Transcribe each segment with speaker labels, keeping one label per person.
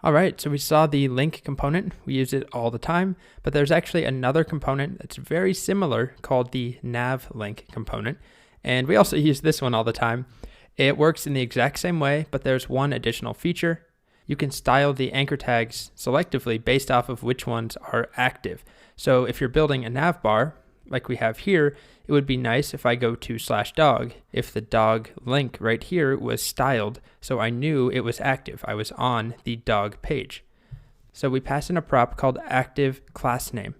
Speaker 1: All right, so we saw the link component. We use it all the time, but there's actually another component that's very similar called the NavLink component. And we also use this one all the time. It works in the exact same way, but there's one additional feature. You can style the anchor tags selectively based off of which ones are active. So if you're building a nav bar, like we have here, it would be nice if I go to /dog, if the dog link right here was styled, so I knew it was active. I was on the dog page. So we pass in a prop called active class name.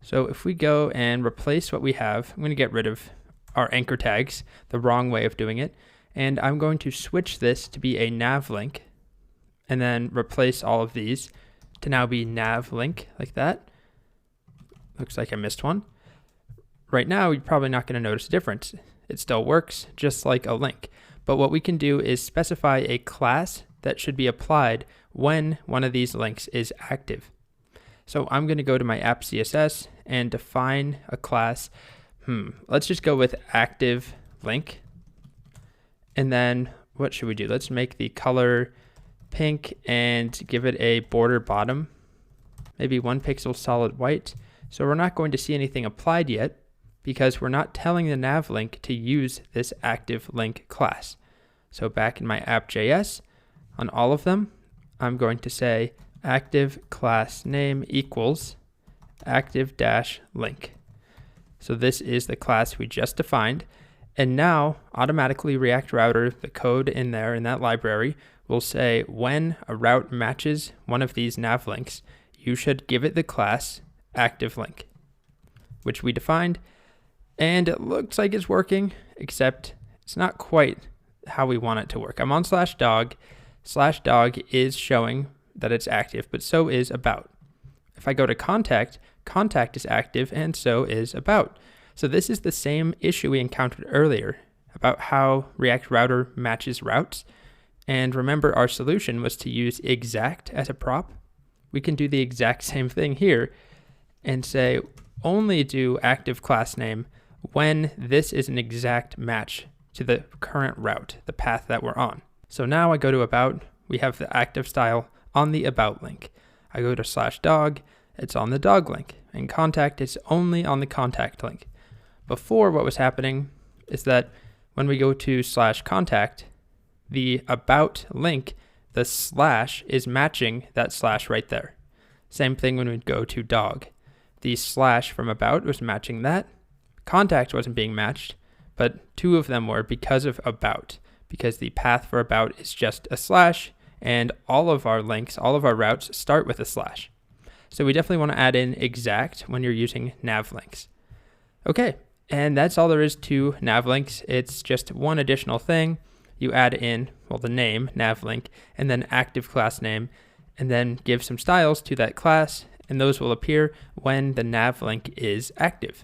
Speaker 1: So if we go and replace what we have, I'm going to get rid of our anchor tags, the wrong way of doing it, and I'm going to switch this to be a nav link, and then replace all of these to now be nav link like that. Looks like I missed one. Right now, you're probably not going to notice a difference. It still works just like a link. But what we can do is specify a class that should be applied when one of these links is active. So I'm going to go to my app CSS and define a class. Let's just go with active link. And then what should we do? Let's make the color pink and give it a border bottom. Maybe 1 pixel solid white. So we're not going to see anything applied yet, because we're not telling the nav link to use this active link class. So back in my app.js, on all of them, I'm going to say active class name equals active-link. So this is the class we just defined. And now automatically React Router, the code in there in that library, will say when a route matches one of these nav links, you should give it the class active link, which we defined. And it looks like it's working, except it's not quite how we want it to work. I'm on /dog. /dog is showing that it's active, but so is about. If I go to contact, contact is active, and so is about. So this is the same issue we encountered earlier about how React Router matches routes. And remember, our solution was to use exact as a prop. We can do the exact same thing here and say only do active class name when this is an exact match to the current route, the path that we're on. So now I go to about, we have the active style on the about link. I go to /dog, it's on the dog link, and contact is only on the contact link. Before, what was happening is that when we go to /contact, the about link, the slash is matching that slash right there. Same thing when we go to dog. The slash from about was matching that. Contact wasn't being matched, but two of them were because of about, because the path for about is just a slash, and all of our links, all of our routes start with a slash. So we definitely want to add in exact when you're using NavLinks. Okay, and that's all there is to NavLinks. It's just one additional thing. You add in, well, the name, NavLink, and then active class name, and then give some styles to that class, and those will appear when the NavLink is active.